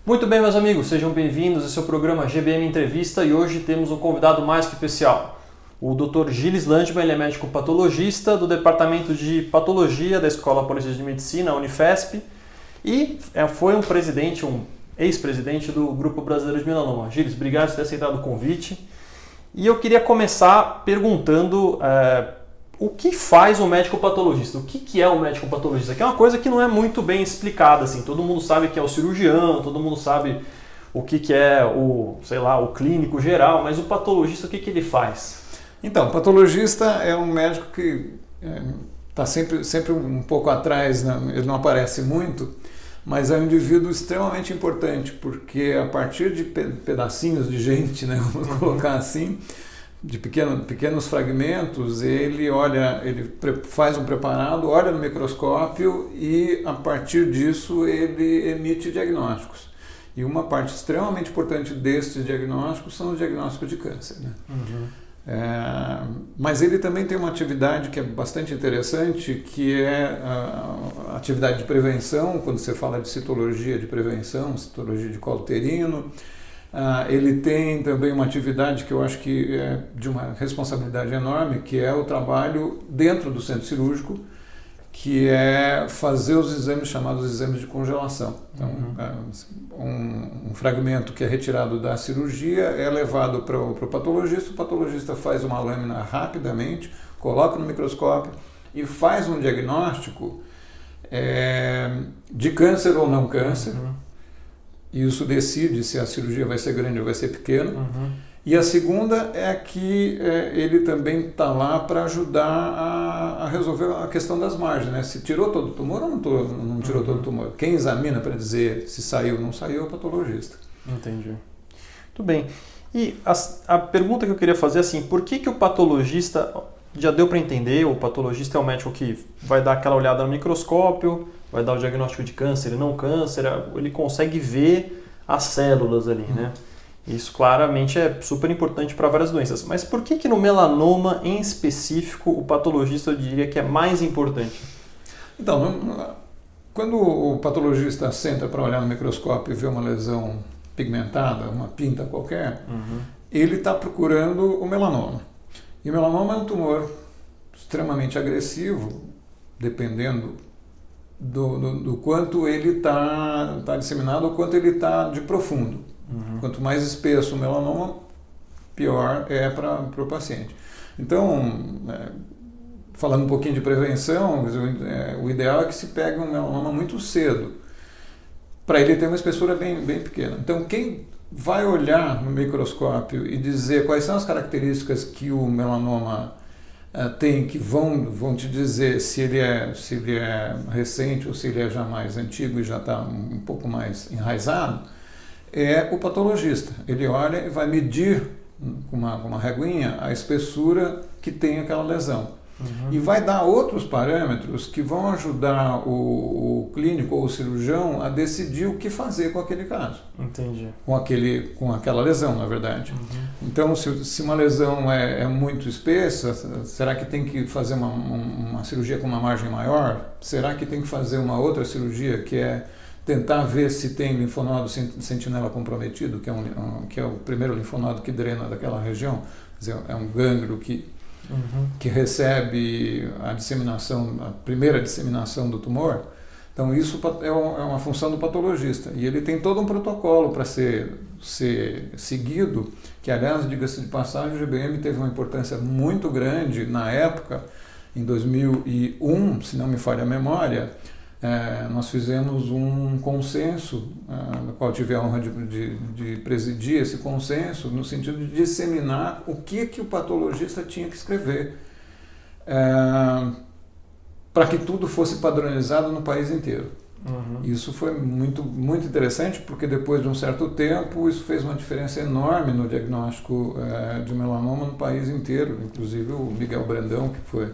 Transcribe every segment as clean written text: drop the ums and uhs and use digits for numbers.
Muito bem, meus amigos, sejam bem-vindos ao seu programa GBM Entrevista e hoje temos um convidado mais que especial. O Dr. Gilles Landman, ele é médico patologista do Departamento de Patologia da Escola Paulista de Medicina, Unifesp, e foi um ex-presidente do Grupo Brasileiro de Melanoma. Gilles, obrigado por ter aceitado o convite. E eu queria começar perguntando o que faz um médico patologista? O que é um médico patologista? Que é uma coisa que não é muito bem explicada, assim. Todo mundo sabe que é o cirurgião, todo mundo sabe o que é o clínico geral, mas o patologista, o que ele faz? Então, o patologista é um médico que está sempre um pouco atrás, né? Ele não aparece muito, mas é um indivíduo extremamente importante, porque a partir de pedacinhos de gente, né, vamos colocar assim, de pequenos fragmentos, ele faz um preparado, olha no microscópio e a partir disso ele emite diagnósticos. E uma parte extremamente importante desses diagnósticos são os diagnósticos de câncer, né? Mas ele também tem uma atividade que é bastante interessante, que é a atividade de prevenção, quando você fala de citologia de prevenção, citologia de colo uterino. Ele tem também uma atividade que eu acho que é de uma responsabilidade enorme, que é o trabalho dentro do centro cirúrgico, que é fazer os exames chamados exames de congelação. Então, um fragmento que é retirado da cirurgia é levado para o patologista faz uma lâmina rapidamente, coloca no microscópio e faz um diagnóstico de câncer ou não câncer. Isso decide se a cirurgia vai ser grande ou vai ser pequena. E a segunda é que ele também está lá para ajudar a resolver a questão das margens, né? Se tirou todo o tumor ou não tirou todo o tumor. Quem examina para dizer se saiu ou não saiu é o patologista. Entendi. Muito bem. E a pergunta que eu queria fazer é assim, por que o patologista, já deu para entender, o patologista é um médico que vai dar aquela olhada no microscópio, vai dar o diagnóstico de câncer e não câncer, ele consegue ver as células ali, né? Isso claramente é super importante para várias doenças. Mas por que no melanoma em específico o patologista eu diria que é mais importante? Então, quando o patologista senta para olhar no microscópio e vê uma lesão pigmentada, uma pinta qualquer, ele está procurando o melanoma. E o melanoma é um tumor extremamente agressivo, dependendo do quanto ele está disseminado ou quanto ele está de profundo. Quanto mais espesso o melanoma, pior é para o paciente. Então, falando um pouquinho de prevenção, o ideal é que se pegue um melanoma muito cedo, para ele ter uma espessura bem pequena. Então, quem vai olhar no microscópio e dizer quais são as características que o melanoma tem, que vão te dizer se ele é recente ou se ele é já mais antigo e já está um pouco mais enraizado, é o patologista. Ele olha e vai medir com uma reguinha a espessura que tem aquela lesão. E vai dar outros parâmetros que vão ajudar o clínico ou o cirurgião a decidir o que fazer com aquele caso. Entendi. Com aquela lesão, na verdade. Então, se uma lesão é muito espessa, será que tem que fazer uma cirurgia com uma margem maior? Será que tem que fazer uma outra cirurgia que é tentar ver se tem linfonodo sentinela comprometido, que é o primeiro linfonodo que drena daquela região? Quer dizer, é um gânglio que recebe a primeira disseminação do tumor. Então isso é uma função do patologista. E ele tem todo um protocolo para ser seguido, que aliás, diga-se de passagem, o GBM teve uma importância muito grande na época, em 2001, se não me falha a memória. Nós fizemos um consenso, no qual tive a honra de presidir esse consenso, no sentido de disseminar o que o patologista tinha que escrever, para que tudo fosse padronizado no país inteiro. Isso foi muito, muito interessante, porque depois de um certo tempo isso fez uma diferença enorme no diagnóstico de melanoma no país inteiro, inclusive o Miguel Brandão, que foi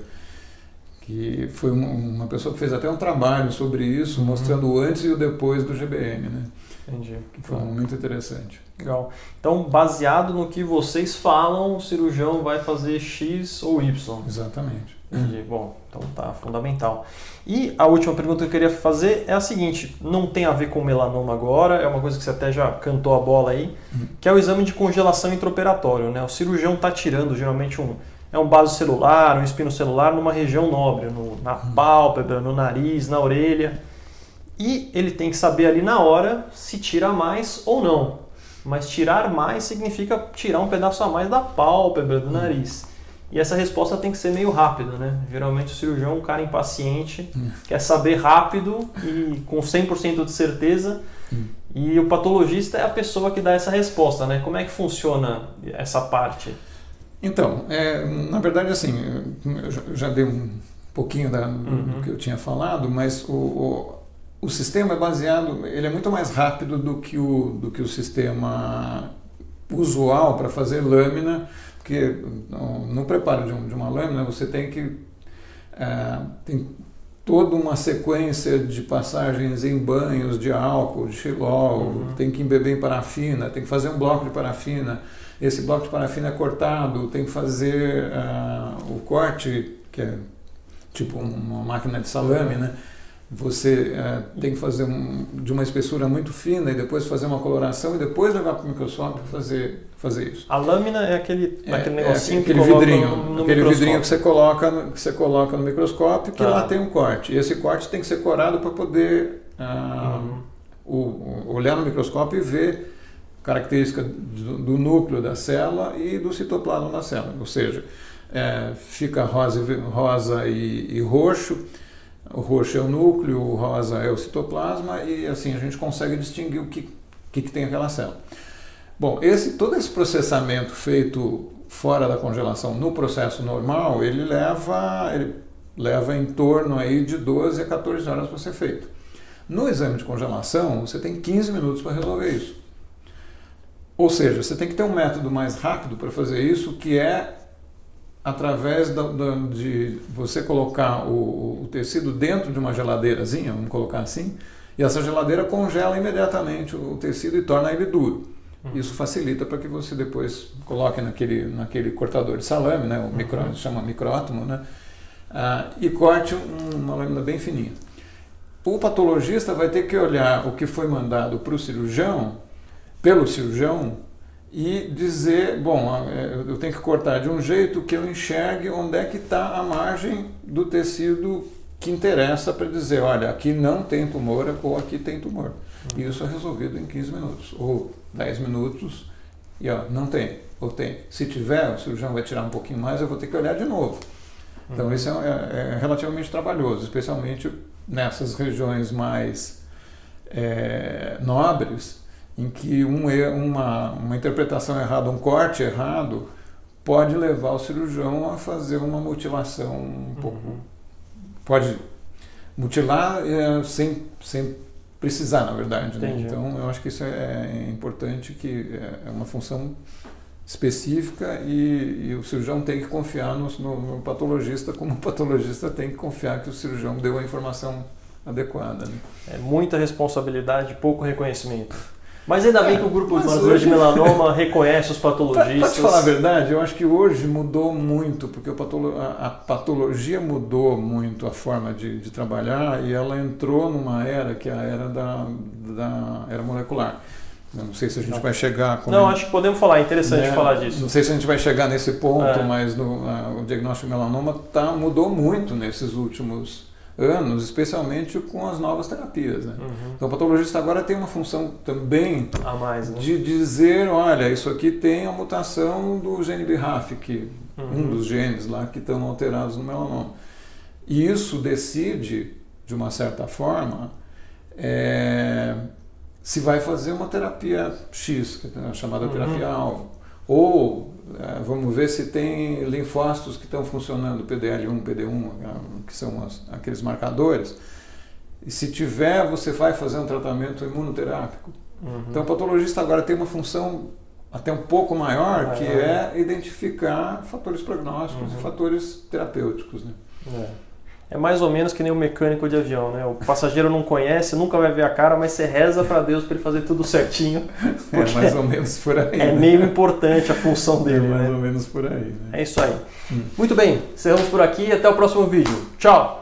uma pessoa que fez até um trabalho sobre isso, mostrando o antes e o depois do GBM, né? Entendi. Que foi muito interessante. Legal. Então, baseado no que vocês falam, o cirurgião vai fazer X ou Y. Exatamente. Entendi. Bom, então tá fundamental. E a última pergunta que eu queria fazer é a seguinte, não tem a ver com melanoma agora, é uma coisa que você até já cantou a bola aí, que é o exame de congelação intraoperatório, né? O cirurgião está tirando geralmente um vaso celular, um espino celular numa região nobre, na pálpebra, no nariz, na orelha, e ele tem que saber ali na hora se tira mais ou não. Mas tirar mais significa tirar um pedaço a mais da pálpebra, do nariz. E essa resposta tem que ser meio rápida, né? Geralmente o cirurgião é um cara impaciente, quer saber rápido e com 100% de certeza. E o patologista é a pessoa que dá essa resposta, né? Como é que funciona essa parte? Então, na verdade, assim, eu já dei um pouquinho do que eu tinha falado, mas o sistema é baseado, ele é muito mais rápido do que o sistema usual para fazer lâmina, porque no preparo de uma lâmina você tem toda uma sequência de passagens em banhos de álcool, de xilol, tem que embeber em parafina, tem que fazer um bloco de parafina, esse bloco de parafina é cortado, tem que fazer o corte, que é tipo uma máquina de salame, né? Você tem que fazer de uma espessura muito fina e depois fazer uma coloração e depois levar para o microscópio fazer isso. A lâmina é aquele negocinho aquele que vidrinho, aquele vidrinho que você coloca no microscópio, que lá tem um corte. E esse corte tem que ser corado para poder olhar no microscópio e ver característica do núcleo da célula e do citoplasma da célula. Ou seja, fica rosa e roxo. O roxo é o núcleo, o rosa é o citoplasma e assim a gente consegue distinguir o que tem aquela célula. Bom, todo esse processamento feito fora da congelação no processo normal, ele leva em torno aí de 12 a 14 horas para ser feito. No exame de congelação, você tem 15 minutos para resolver isso. Ou seja, você tem que ter um método mais rápido para fazer isso, que é através de você colocar o tecido dentro de uma geladeirazinha, vamos colocar assim, e essa geladeira congela imediatamente o tecido e torna ele duro. Isso facilita para que você depois coloque naquele cortador de salame, né, chama micrótomo, né, e corte uma lâmina bem fininha. O patologista vai ter que olhar o que foi mandado para o cirurgião, pelo cirurgião, e dizer, bom, eu tenho que cortar de um jeito que eu enxergue onde é que está a margem do tecido que interessa para dizer, olha, aqui não tem tumor ou aqui tem tumor. E isso é resolvido em 15 minutos, ou 10 minutos, e não tem, ou tem. Se tiver, o cirurgião vai tirar um pouquinho mais, eu vou ter que olhar de novo. Então isso é relativamente trabalhoso, especialmente nessas regiões mais nobres, em que uma interpretação errada, um corte errado, pode levar o cirurgião a fazer uma mutilação um pouco... Pode mutilar sem precisar, na verdade. Né? Então, eu acho que isso é importante, que é uma função específica e o cirurgião tem que confiar no patologista, como o patologista tem que confiar que o cirurgião deu a informação adequada. Né? É muita responsabilidade, pouco reconhecimento. Mas ainda bem que o grupo de melanoma reconhece os patologistas. Para te falar a verdade, eu acho que hoje mudou muito, porque a patologia mudou muito a forma de trabalhar e ela entrou numa era que é a era da era molecular. Eu não sei se a gente vai chegar... Não, acho que podemos falar, é interessante falar disso. Não sei se a gente vai chegar nesse ponto, mas o diagnóstico de melanoma mudou muito nesses últimos anos, especialmente com as novas terapias. Né? Então o patologista agora tem uma função também a mais, né? De dizer, olha, isso aqui tem a mutação do gene BRAF, um dos genes lá que estão alterados no melanoma. E isso decide, de uma certa forma, se vai fazer uma terapia X, que é a chamada terapia-alvo, ou vamos ver se tem linfócitos que estão funcionando, PDL1, PD1, que são aqueles marcadores, e se tiver, você vai fazer um tratamento imunoterápico. Então o patologista agora tem uma função até um pouco maior, que é identificar fatores prognósticos e fatores terapêuticos. Né? É mais ou menos que nem o mecânico de avião, né? O passageiro não conhece, nunca vai ver a cara, mas você reza para Deus para ele fazer tudo certinho. É mais ou menos por aí. É, né? Meio importante a função dele. É mais né? ou menos por aí. Né? É isso aí. Muito bem, encerramos por aqui e até o próximo vídeo. Tchau!